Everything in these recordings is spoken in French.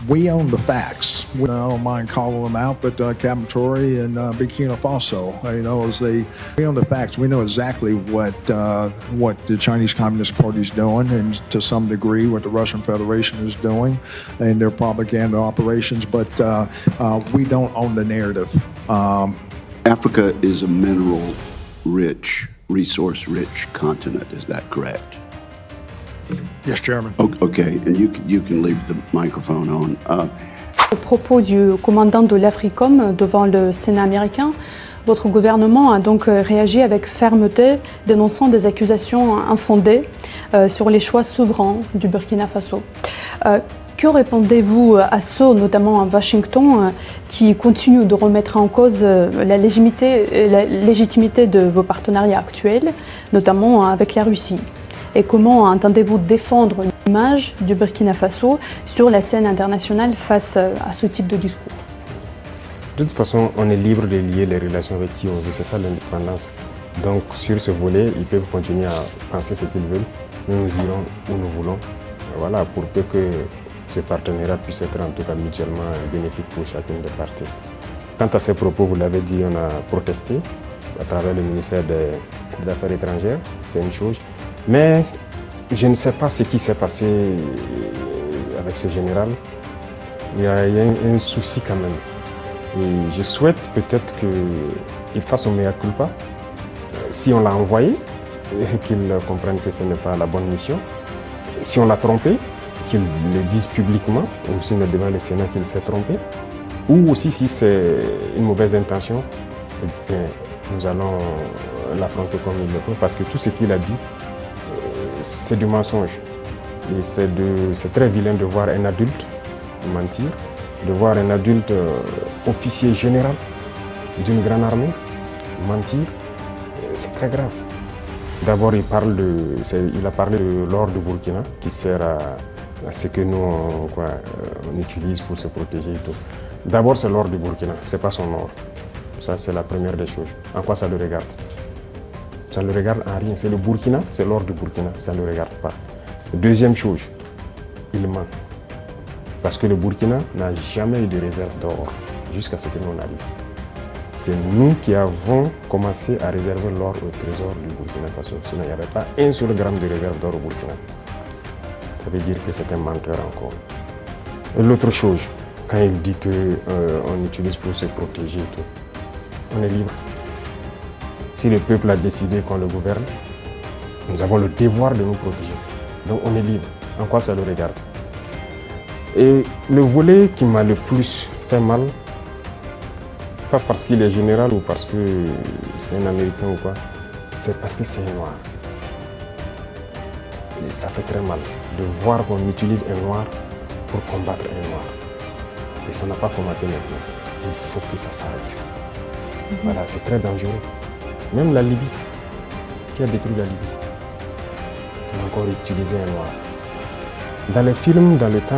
we own the facts. I don't mind calling them out, but Captain Tory and Burkina Faso, we own the facts. We know exactly what the Chinese Communist Party is doing, and to some degree what the Russian Federation is doing and their propaganda operations, but we don't own the narrative. Africa is a mineral-rich, resource-rich continent. Is that correct? Yes, Chairman. Okay, and you can leave the microphone on. Au propos du commandant de l'AFRICOM devant le Sénat américain, votre gouvernement a donc réagi avec fermeté, dénonçant des accusations infondées sur les choix souverains du Burkina Faso. Que répondez-vous à ceux, notamment à Washington, qui continuent de remettre en cause la légitimité de vos partenariats actuels, notamment avec la Russie? Et comment entendez-vous défendre l'image du Burkina Faso sur la scène internationale face à ce type de discours? De toute façon, on est libre de lier les relations avec qui on veut, c'est ça l'indépendance. Donc sur ce volet, ils peuvent continuer à penser ce qu'ils veulent. Nous irons où nous voulons. Voilà, pour peu que ce partenariat puisse être en tout cas mutuellement bénéfique pour chacune des parties. Quant à ces propos, vous l'avez dit, on a protesté à travers le ministère des Affaires étrangères, c'est une chose. Mais je ne sais pas ce qui s'est passé avec ce général. Il y a un souci quand même. Et je souhaite peut-être qu'il fasse son mea culpa. Si on l'a envoyé, qu'il comprenne que ce n'est pas la bonne mission. Si on l'a trompé, qu'il le dise publiquement, ou s'il ne devant le Sénat qu'il s'est trompé. Ou aussi si c'est une mauvaise intention, eh bien, nous allons l'affronter comme il le faut. Parce que tout ce qu'il a dit, c'est du mensonge. Et c'est très vilain de voir un adulte mentir, de voir un adulte officier général d'une grande armée mentir. C'est très grave. D'abord, il a parlé de l'or du Burkina qui sert à ce que nous on utilise pour se protéger et tout. D'abord, c'est l'or du Burkina, c'est pas son or. Ça, c'est la première des choses. En quoi ça le regarde? Ça ne le regarde en rien. C'est le Burkina, c'est l'or du Burkina, ça ne le regarde pas. Deuxième chose, il ment. Parce que le Burkina n'a jamais eu de réserve d'or jusqu'à ce que nous on arrive. C'est nous qui avons commencé à réserver l'or au trésor du Burkina Faso. Sinon, il n'y avait pas un seul gramme de réserve d'or au Burkina. Ça veut dire que c'est un menteur encore. L'autre chose, quand il dit qu'on utilise pour se protéger et tout, on est libre. Si le peuple a décidé qu'on le gouverne, nous avons le devoir de nous protéger. Donc on est libre. En quoi ça le regarde? Et le volet qui m'a le plus fait mal, pas parce qu'il est général ou parce que c'est un Américain ou quoi, c'est parce que c'est un noir. Et ça fait très mal de voir qu'on utilise un noir pour combattre un noir. Et ça n'a pas commencé maintenant. Il faut que ça s'arrête. Voilà, c'est très dangereux. Même la Libye, qui a détruit la Libye, on a encore utilisé un noir. Dans les films, dans le temps,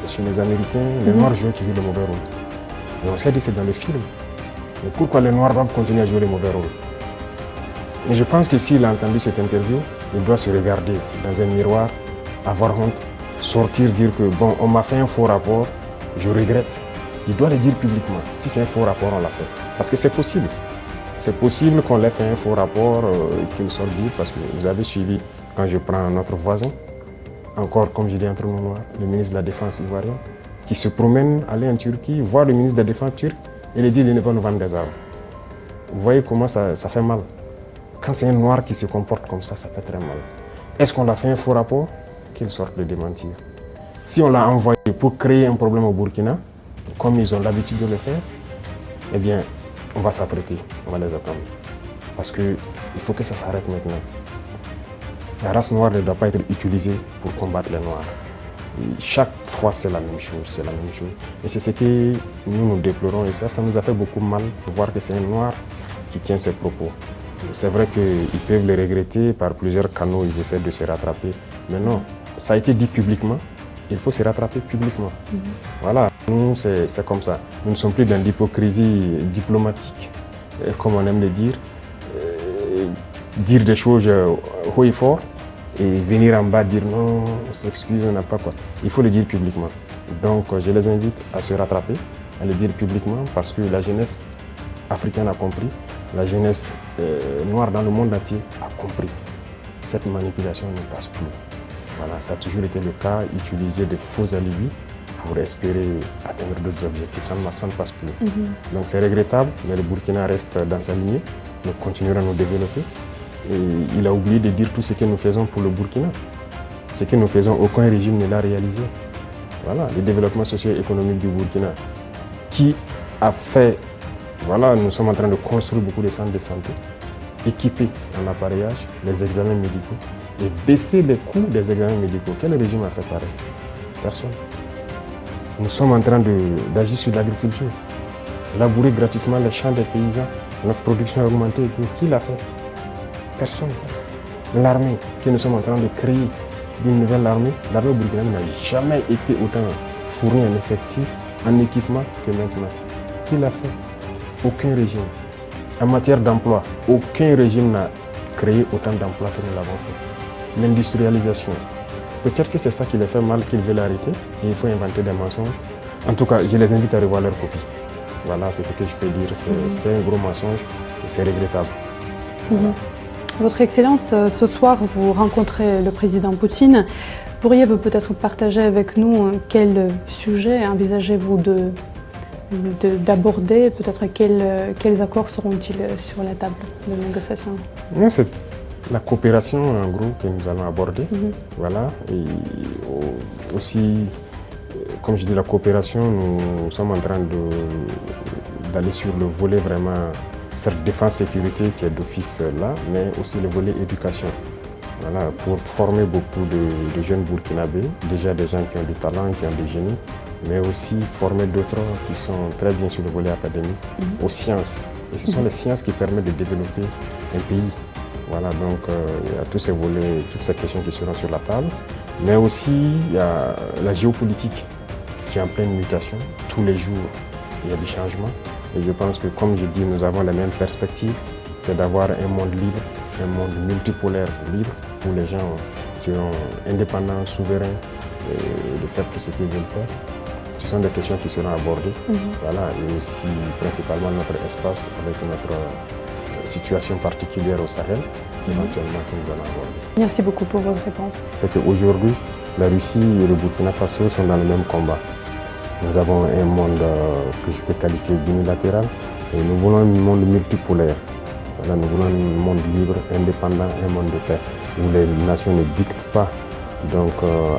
chez les Américains, les noirs jouaient toujours le mauvais rôle. Et on s'est dit que c'est dans le film. Mais pourquoi les noirs doivent continuer à jouer le mauvais rôle? Et je pense que s'il a entendu cette interview, il doit se regarder dans un miroir, avoir honte, sortir, dire que bon, on m'a fait un faux rapport, je regrette. Il doit le dire publiquement. Si c'est un faux rapport, on l'a fait. Parce que c'est possible. C'est possible qu'on ait fait un faux rapport et qu'il sorte dire, parce que vous avez suivi, quand je prends notre voisin, encore comme je dis entre nous noirs, le ministre de la Défense ivoirien, qui se promène, aller en Turquie, voir le ministre de la Défense turc et lui dit qu'il ne va nous vendre des armes. Vous voyez comment ça fait mal. Quand c'est un noir qui se comporte comme ça fait très mal. Est-ce qu'on a fait un faux rapport? Qu'il sorte de démentir. Si on l'a envoyé pour créer un problème au Burkina, comme ils ont l'habitude de le faire, eh bien, on va s'apprêter, on va les attendre. Parce qu'il faut que ça s'arrête maintenant. La race noire ne doit pas être utilisée pour combattre les noirs. Et chaque fois, c'est la même chose, c'est la même chose. Et c'est ce que nous déplorons. Et ça nous a fait beaucoup mal de voir que c'est un noir qui tient ses propos. C'est vrai qu'ils peuvent le regretter, par plusieurs canaux, ils essaient de se rattraper. Mais non, ça a été dit publiquement, il faut se rattraper publiquement. Voilà, nous, c'est comme ça. Nous ne sommes plus dans l'hypocrisie diplomatique, comme on aime le dire. Dire des choses haut et fort, et venir en bas dire non, on s'excuse, on n'a pas quoi. Il faut le dire publiquement. Donc je les invite à se rattraper, à le dire publiquement, parce que la jeunesse africaine a compris, la jeunesse noire dans le monde entier a compris. Cette manipulation ne passe plus. Voilà, ça a toujours été le cas, utiliser des faux alibis pour espérer atteindre d'autres objectifs, ça ne passe plus. Donc c'est regrettable, mais le Burkina reste dans sa lignée, nous continuerons à nous développer. Et il a oublié de dire tout ce que nous faisons pour le Burkina. Ce que nous faisons, aucun régime ne l'a réalisé. Voilà, le développement socio-économique du Burkina, qui a fait, voilà, nous sommes en train de construire beaucoup de centres de santé, équipés en appareillage, les examens médicaux, et baisser les coûts des examens médicaux. Quel régime a fait pareil? Personne. Nous sommes en train d'agir sur l'agriculture, labourer gratuitement les champs des paysans, notre production a augmenté et tout. Qui l'a fait? Personne. L'armée que nous sommes en train de créer, d'une nouvelle armée, l'armée burkinabé n'a jamais été autant fournie en effectifs, en équipement que maintenant. Qui l'a fait? Aucun régime. En matière d'emploi, aucun régime n'a créé autant d'emplois que nous l'avons fait. L'industrialisation, peut-être que c'est ça qui les fait mal, qu'ils veulent arrêter, et il faut inventer des mensonges. En tout cas, je les invite à revoir leur copie. Voilà, c'est ce que je peux dire. C'était un gros mensonge et c'est regrettable. Voilà. Votre Excellence, ce soir, vous rencontrez le président Poutine. Pourriez-vous peut-être partager avec nous quel sujet envisagez-vous d'aborder? Peut-être quels accords seront-ils sur la table de négociation? C'est la coopération, en gros, que nous allons aborder. Voilà. Et aussi, comme je dis, la coopération, nous sommes en train d'aller sur le volet vraiment, certes défense-sécurité qui est d'office là, mais aussi le volet éducation. Voilà, pour former beaucoup de jeunes burkinabés, déjà des gens qui ont du talent, qui ont du génie, mais aussi former d'autres qui sont très bien sur le volet académique, aux sciences. Et ce sont les sciences qui permettent de développer un pays. Voilà, donc il y a tous ces volets, toutes ces questions qui seront sur la table. Mais aussi, il y a la géopolitique qui est en pleine mutation. Tous les jours, il y a du changement. Et je pense que, comme je dis, nous avons la même perspective, c'est d'avoir un monde libre, un monde multipolaire libre, où les gens seront indépendants, souverains, et de faire tout ce qu'ils veulent faire. Ce sont des questions qui seront abordées. Voilà, et aussi principalement notre espace avec notre situation particulière au Sahel, éventuellement que nous allons aborder. Merci beaucoup pour votre réponse. C'est qu'aujourd'hui, la Russie et le Burkina Faso sont dans le même combat. Nous avons un monde que je peux qualifier d'unilatéral et nous voulons un monde multipolaire. Voilà, nous voulons un monde libre, indépendant, un monde de paix, où les nations ne dictent pas donc,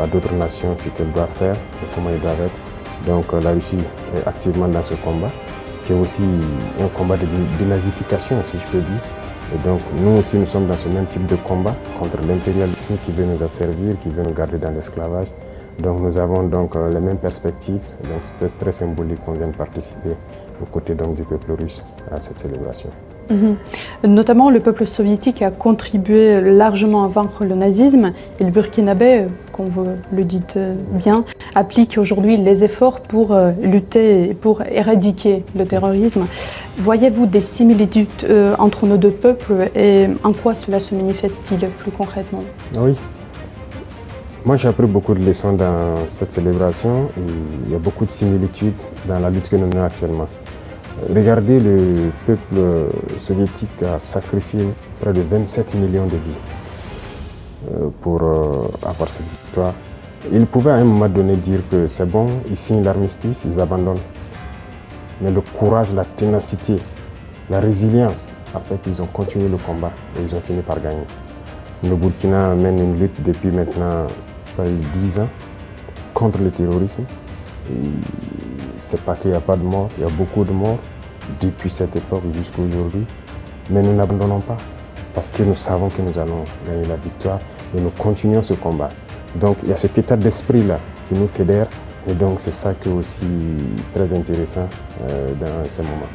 à d'autres nations ce qu'elles doivent faire et comment elles doivent être. Donc la Russie est activement dans ce combat, qui est aussi un combat de dénazification, si je peux dire. Et donc nous aussi, nous sommes dans ce même type de combat contre l'impérialisme qui veut nous asservir, qui veut nous garder dans l'esclavage. Donc nous avons donc les mêmes perspectives. Donc c'était très symbolique qu'on vienne participer aux côtés donc, du peuple russe à cette célébration. Notamment, le peuple soviétique a contribué largement à vaincre le nazisme et le burkinabé, comme vous le dites bien, applique aujourd'hui les efforts pour lutter et pour éradiquer le terrorisme. Voyez-vous des similitudes entre nos deux peuples et en quoi cela se manifeste-t-il plus concrètement? Oui. Moi, j'ai appris beaucoup de leçons dans cette célébration et il y a beaucoup de similitudes dans la lutte que nous menons actuellement. Regardez, le peuple soviétique a sacrifié près de 27 millions de vies pour avoir cette victoire. Ils pouvaient à un moment donné dire que c'est bon, ils signent l'armistice, ils abandonnent. Mais le courage, la ténacité, la résilience, en fait, ils ont continué le combat et ils ont fini par gagner. Le Burkina mène une lutte depuis maintenant près de 10 ans contre le terrorisme. C'est pas qu'il n'y a pas de morts, il y a beaucoup de morts depuis cette époque jusqu'à aujourd'hui. Mais nous n'abandonnons pas parce que nous savons que nous allons gagner la victoire et nous continuons ce combat. Donc il y a cet état d'esprit-là qui nous fédère et donc c'est ça qui est aussi très intéressant dans ces moments.